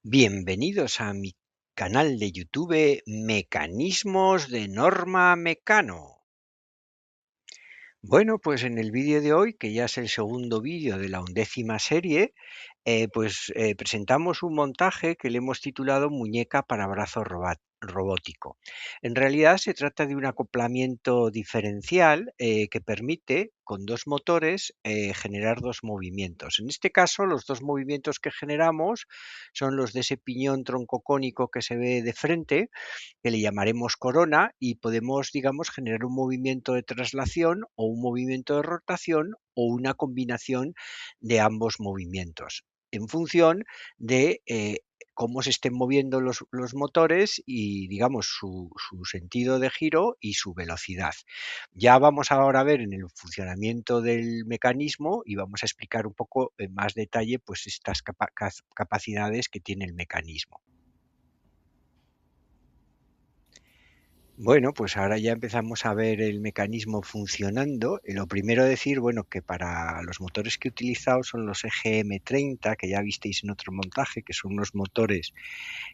Bienvenidos a mi canal de YouTube Mecanismos de Norma Mecano. Bueno, pues en el vídeo de hoy, que ya es el segundo vídeo de la 11ª serie, presentamos un montaje que le hemos titulado Muñeca para brazo robótico. En realidad se trata de un acoplamiento diferencial que permite con dos motores generar dos movimientos. En este caso, los dos movimientos que generamos son los de ese piñón troncocónico que se ve de frente, que le llamaremos corona, y podemos, digamos, generar un movimiento de traslación o un movimiento de rotación o una combinación de ambos movimientos en función de cómo se estén moviendo los motores y, digamos, su sentido de giro y su velocidad. Ya vamos ahora a ver en el funcionamiento del mecanismo y vamos a explicar un poco en más detalle pues estas capacidades que tiene el mecanismo. Bueno, pues ahora ya empezamos a ver el mecanismo funcionando. Lo primero decir, bueno, que para los motores que he utilizado son los EGM30, que ya visteis en otro montaje, que son unos motores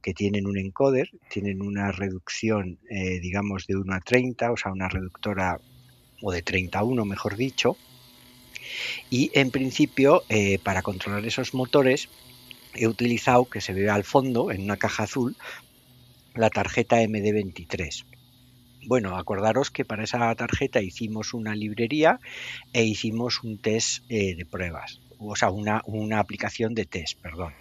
que tienen un encoder, tienen una reducción, digamos, de 1 a 30, o sea, una reductora, o de 30 a 1, mejor dicho. Y en principio, para controlar esos motores, he utilizado, que se ve al fondo, en una caja azul, la tarjeta MD23. Bueno, acordaros que para esa tarjeta hicimos una librería e hicimos un test de pruebas, o sea, una aplicación de test, perdón.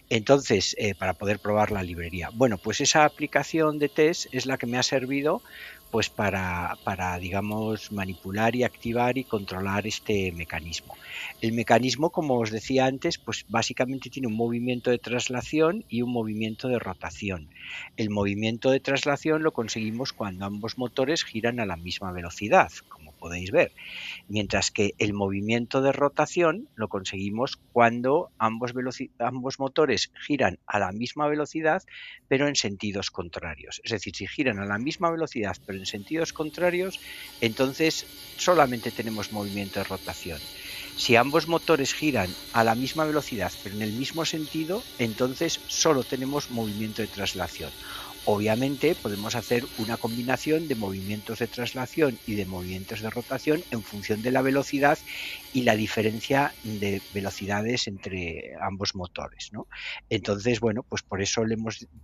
Entonces, para poder probar la librería. Bueno, pues esa aplicación de test es la que me ha servido pues para, digamos, manipular y activar y controlar este mecanismo. El mecanismo, como os decía antes, pues básicamente tiene un movimiento de traslación y un movimiento de rotación. El movimiento de traslación lo conseguimos cuando ambos motores giran a la misma velocidad, como podéis ver, mientras que el movimiento de rotación lo conseguimos cuando ambos motores giran a la misma velocidad, pero en sentidos contrarios. Es decir, si giran a la misma velocidad, pero en sentidos contrarios, entonces solamente tenemos movimiento de rotación. Si ambos motores giran a la misma velocidad, pero en el mismo sentido, entonces solo tenemos movimiento de traslación. Obviamente podemos hacer una combinación de movimientos de traslación y de movimientos de rotación en función de la velocidad y la diferencia de velocidades entre ambos motores, ¿no? Entonces, bueno, pues por eso le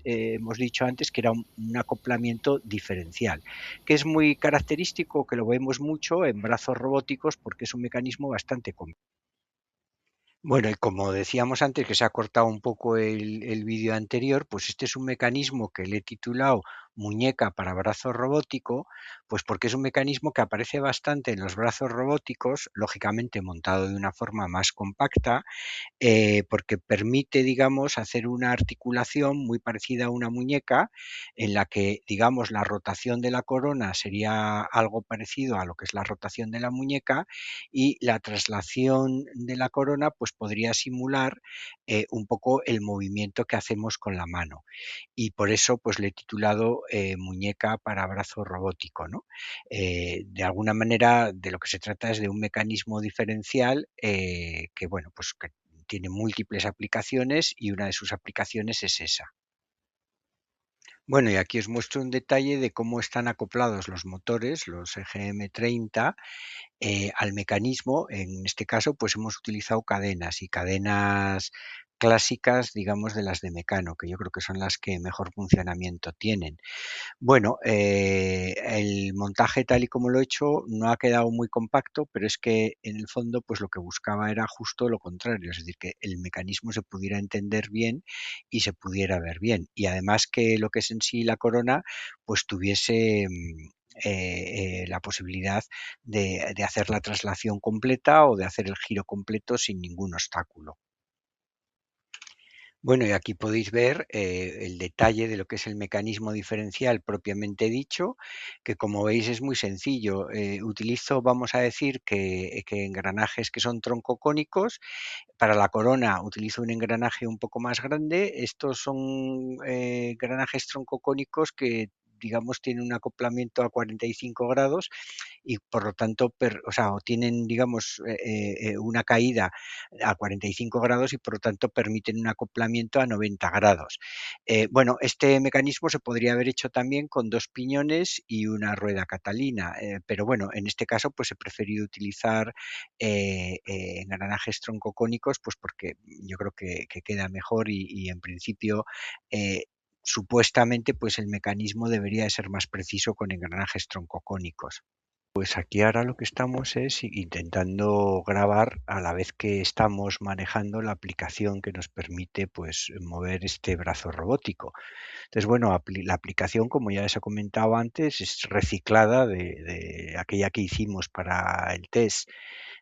hemos dicho antes que era un acoplamiento diferencial, que es muy característico, que lo vemos mucho en brazos robóticos porque es un mecanismo bastante complejo. Bueno, y como decíamos antes, que se ha cortado un poco el vídeo anterior, pues este es un mecanismo que le he titulado Muñeca para brazo robótico, pues porque es un mecanismo que aparece bastante en los brazos robóticos, lógicamente montado de una forma más compacta, porque permite, digamos, hacer una articulación muy parecida a una muñeca, en la que, digamos, la rotación de la corona sería algo parecido a lo que es la rotación de la muñeca, y la traslación de la corona, pues podría simular un poco el movimiento que hacemos con la mano. Y por eso, pues le he titulado Muñeca para brazo robótico, ¿no? De alguna manera, de lo que se trata es de un mecanismo diferencial que, bueno, pues que tiene múltiples aplicaciones y una de sus aplicaciones es esa. Bueno, y aquí os muestro un detalle de cómo están acoplados los motores, los EGM30, al mecanismo. En este caso, pues hemos utilizado cadenas y cadenas clásicas, digamos, de las de Mecano, que yo creo que son las que mejor funcionamiento tienen. Bueno, el montaje tal y como lo he hecho no ha quedado muy compacto, pero es que en el fondo pues lo que buscaba era justo lo contrario, es decir, que el mecanismo se pudiera entender bien y se pudiera ver bien. Y además que lo que es en sí la corona pues tuviese la posibilidad de hacer la traslación completa o de hacer el giro completo sin ningún obstáculo. Bueno, y aquí podéis ver el detalle de lo que es el mecanismo diferencial propiamente dicho, que como veis es muy sencillo. Utilizo, vamos a decir, que engranajes que son troncocónicos. Para la corona utilizo un engranaje un poco más grande. Estos son engranajes troncocónicos que digamos, tienen un acoplamiento a 45 grados y por lo tanto, o tienen, digamos, una caída a 45 grados y por lo tanto permiten un acoplamiento a 90 grados. Bueno, este mecanismo se podría haber hecho también con dos piñones y una rueda catalina, pero bueno, en este caso pues he preferido utilizar engranajes troncocónicos, pues porque yo creo que queda mejor y en principio supuestamente pues el mecanismo debería de ser más preciso con engranajes troncocónicos. Pues aquí ahora lo que estamos es intentando grabar a la vez que estamos manejando la aplicación que nos permite pues mover este brazo robótico. Entonces, bueno, la aplicación, como ya les he comentado antes, es reciclada de aquella que hicimos para el test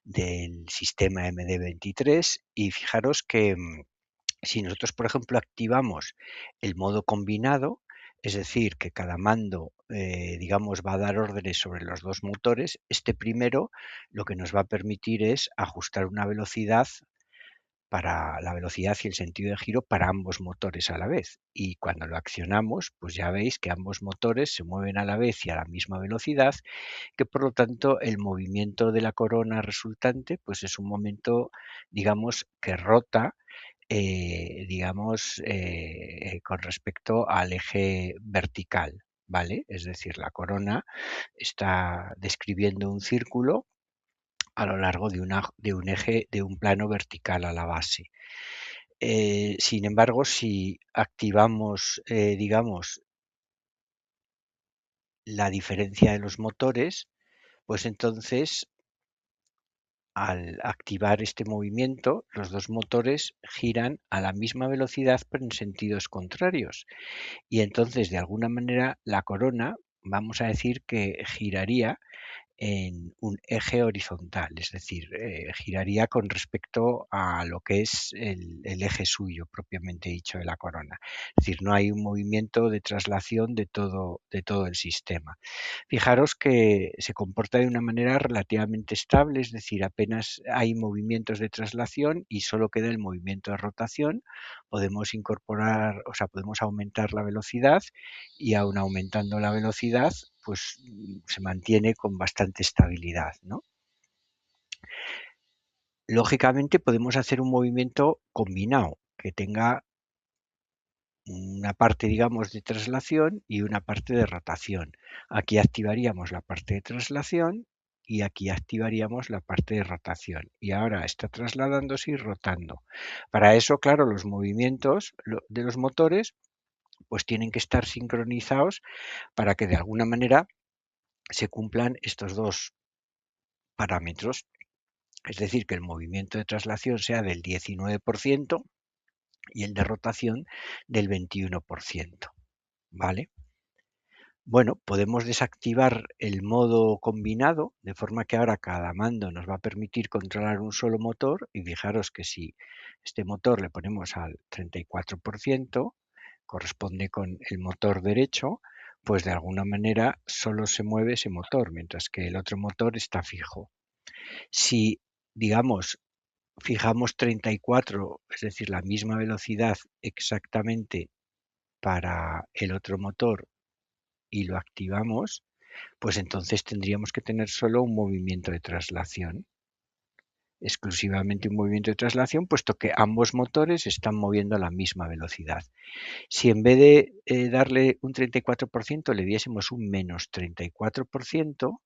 del sistema MD23 y fijaros que si nosotros, por ejemplo, activamos el modo combinado, es decir, que cada mando, digamos, va a dar órdenes sobre los dos motores, este primero lo que nos va a permitir es ajustar una velocidad para la velocidad y el sentido de giro para ambos motores a la vez. Y cuando lo accionamos, pues ya veis que ambos motores se mueven a la vez y a la misma velocidad, que por lo tanto el movimiento de la corona resultante, pues es un momento, digamos, que rota digamos, con respecto al eje vertical, ¿vale? Es decir, la corona está describiendo un círculo a lo largo de un eje, de un plano vertical a la base. Sin embargo, si activamos, digamos, la diferencia de los motores, pues entonces al activar este movimiento, los dos motores giran a la misma velocidad pero en sentidos contrarios. Y entonces, de alguna manera, la corona, vamos a decir que giraría en un eje horizontal, es decir, giraría con respecto a lo que es el eje suyo propiamente dicho de la corona. Es decir, no hay un movimiento de traslación de todo el sistema. Fijaros que se comporta de una manera relativamente estable, es decir, apenas hay movimientos de traslación y solo queda el movimiento de rotación. Podemos incorporar, o sea, podemos aumentar la velocidad y aun aumentando la velocidad, pues se mantiene con bastante estabilidad, ¿no? Lógicamente podemos hacer un movimiento combinado que tenga una parte, digamos, de traslación y una parte de rotación. Aquí activaríamos la parte de traslación y aquí activaríamos la parte de rotación. Y ahora está trasladándose y rotando. Para eso, claro, los movimientos de los motores pues tienen que estar sincronizados para que de alguna manera se cumplan estos dos parámetros. Es decir, que el movimiento de traslación sea del 19% y el de rotación del 21%. ¿Vale? Bueno, podemos desactivar el modo combinado, de forma que ahora cada mando nos va a permitir controlar un solo motor y fijaros que si este motor le ponemos al 34%, corresponde con el motor derecho, pues de alguna manera solo se mueve ese motor, mientras que el otro motor está fijo. Si, digamos, fijamos 34, es decir, la misma velocidad exactamente para el otro motor y lo activamos, pues entonces tendríamos que tener solo un movimiento de traslación, exclusivamente un movimiento de traslación, puesto que ambos motores están moviendo a la misma velocidad. Si en vez de darle un 34% le diésemos un menos 34%,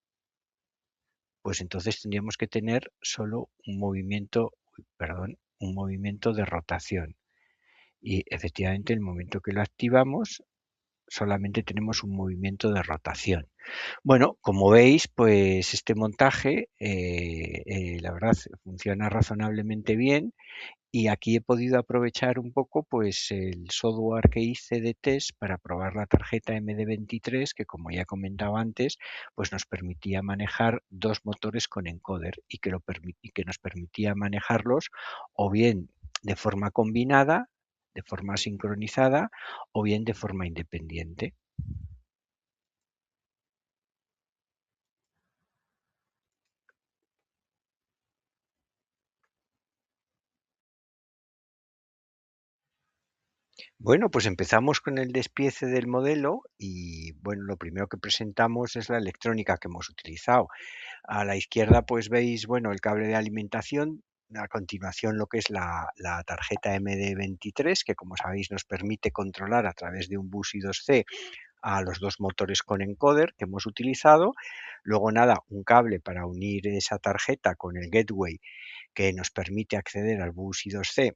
pues entonces tendríamos que tener solo un movimiento, perdón, un movimiento de rotación. Y efectivamente, en el momento que lo activamos, solamente tenemos un movimiento de rotación. Bueno, como veis, pues este montaje, la verdad, funciona razonablemente bien y aquí he podido aprovechar un poco pues el software que hice de test para probar la tarjeta MD23 que, como ya he comentado antes, pues nos permitía manejar dos motores con encoder y que nos permitía manejarlos o bien de forma combinada, de forma sincronizada o bien de forma independiente. Bueno, pues empezamos con el despiece del modelo y bueno, lo primero que presentamos es la electrónica que hemos utilizado. A la izquierda pues veis, bueno, el cable de alimentación, a continuación lo que es la tarjeta MD23, que como sabéis nos permite controlar a través de un bus I2C a los dos motores con encoder que hemos utilizado. Luego nada, un cable para unir esa tarjeta con el gateway que nos permite acceder al bus I2C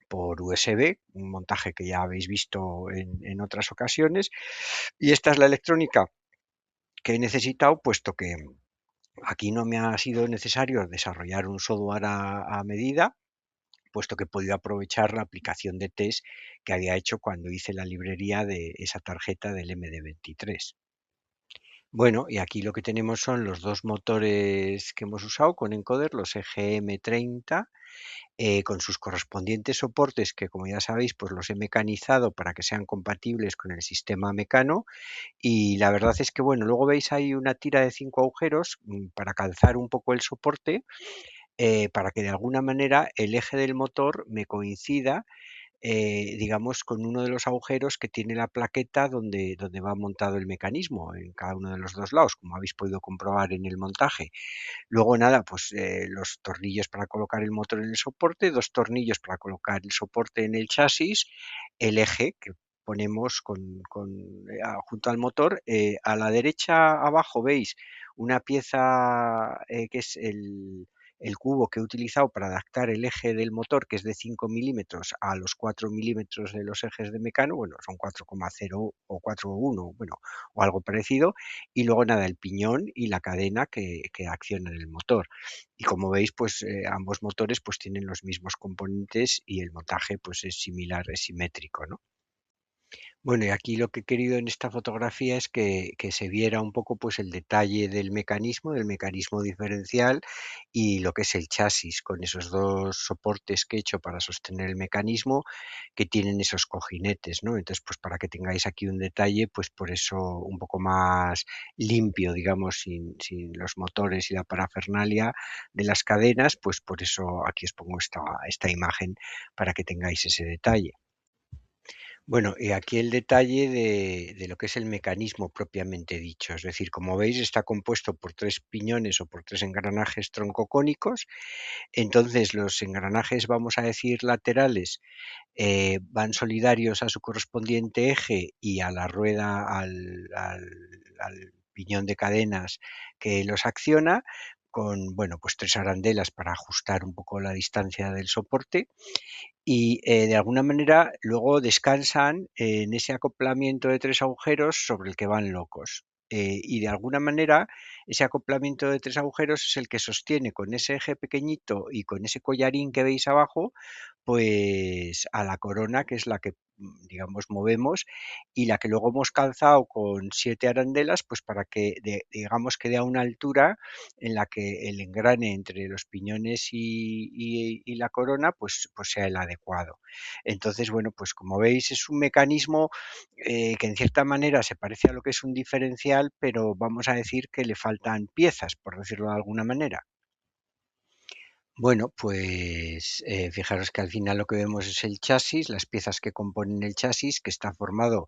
por USB, un montaje que ya habéis visto en otras ocasiones. Y esta es la electrónica que he necesitado, puesto que aquí no me ha sido necesario desarrollar un software a medida, puesto que he podido aprovechar la aplicación de test que había hecho cuando hice la librería de esa tarjeta del MD23. Bueno, y aquí lo que tenemos son los dos motores que hemos usado con encoder, los EGM30, con sus correspondientes soportes que, como ya sabéis, pues los he mecanizado para que sean compatibles con el sistema Mecano. Y la verdad es que, bueno, luego veis ahí una tira de 5 agujeros para calzar un poco el soporte, para que de alguna manera el eje del motor me coincida, digamos, con uno de los agujeros que tiene la plaqueta donde va montado el mecanismo, en cada uno de los dos lados, como habéis podido comprobar en el montaje. Luego nada, pues los tornillos para colocar el motor en el soporte, dos tornillos para colocar el soporte en el chasis, el eje que ponemos junto al motor. A la derecha abajo veis una pieza que es el cubo que he utilizado para adaptar el eje del motor, que es de 5 milímetros a los 4 milímetros de los ejes de Mecano, bueno, son 4,0 o 4,1, bueno, o algo parecido, y luego nada, el piñón y la cadena que accionan el motor. Y como veis, pues ambos motores pues tienen los mismos componentes y el montaje pues es similar, es simétrico, ¿no? Bueno, y aquí lo que he querido en esta fotografía es que se viera un poco pues el detalle del mecanismo diferencial y lo que es el chasis, con esos dos soportes que he hecho para sostener el mecanismo que tienen esos cojinetes, ¿no? Entonces, pues para que tengáis aquí un detalle, pues por eso un poco más limpio, digamos, sin los motores y la parafernalia de las cadenas, pues por eso aquí os pongo esta imagen para que tengáis ese detalle. Bueno, y aquí el detalle de lo que es el mecanismo propiamente dicho. Es decir, como veis, está compuesto por tres piñones o por tres engranajes troncocónicos. Entonces, los engranajes, vamos a decir, laterales, van solidarios a su correspondiente eje y a la rueda, al piñón de cadenas que los acciona, con, bueno, pues tres arandelas para ajustar un poco la distancia del soporte y de alguna manera luego descansan en ese acoplamiento de tres agujeros sobre el que van locos. Y de alguna manera ese acoplamiento de tres agujeros es el que sostiene con ese eje pequeñito y con ese collarín que veis abajo, pues a la corona, que es la que digamos movemos, y la que luego hemos calzado con 7 arandelas, pues para que digamos que dé a una altura en la que el engrane entre los piñones y la corona pues sea el adecuado. Entonces, bueno, pues como veis es un mecanismo que en cierta manera se parece a lo que es un diferencial, pero vamos a decir que le faltan piezas, por decirlo de alguna manera. Bueno, pues fijaros que al final lo que vemos es el chasis, las piezas que componen el chasis, que está formado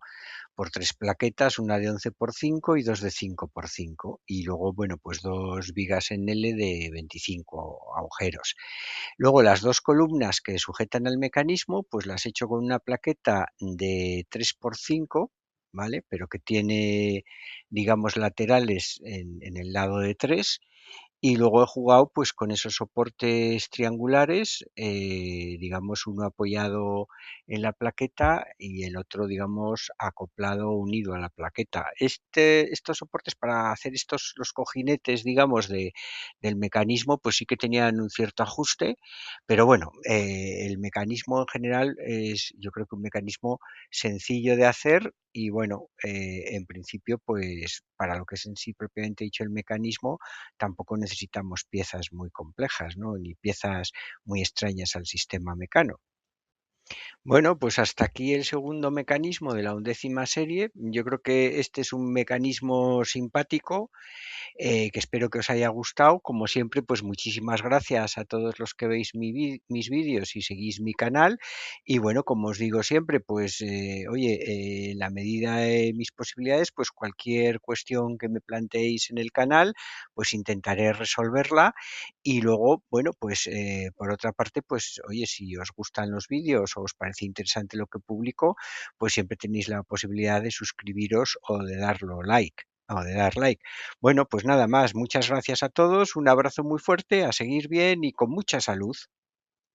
por tres plaquetas, una de 11 por 5 y dos de 5 por 5. Y luego, bueno, pues dos vigas en L de 25 agujeros. Luego las dos columnas que sujetan el mecanismo, pues las he hecho con una plaqueta de 3 por 5, ¿vale? Pero que tiene, digamos, laterales en el lado de 3 y luego he jugado pues con esos soportes triangulares, digamos uno apoyado en la plaqueta y el otro, digamos, acoplado, unido a la plaqueta. Estos soportes para hacer los cojinetes, digamos, del mecanismo, pues sí que tenían un cierto ajuste, pero bueno, el mecanismo en general es, yo creo que un mecanismo sencillo de hacer y bueno, en principio, pues para lo que es en sí propiamente dicho el mecanismo, tampoco necesitamos piezas muy complejas, ¿no? Ni piezas muy extrañas al sistema Mecano. Bueno, pues hasta aquí el segundo mecanismo de la 11ª serie. Yo creo que este es un mecanismo simpático, que espero que os haya gustado. Como siempre, pues muchísimas gracias a todos los que veis mis vídeos y seguís mi canal. Y bueno, como os digo siempre, pues oye, en la medida de mis posibilidades, pues cualquier cuestión que me planteéis en el canal, pues intentaré resolverla. Y luego, bueno, pues por otra parte, pues oye, si os gustan los vídeos o os parece interesante lo que publico, pues siempre tenéis la posibilidad de suscribiros o de darlo like. O de dar like. Bueno, pues nada más. Muchas gracias a todos. Un abrazo muy fuerte, a seguir bien y con mucha salud.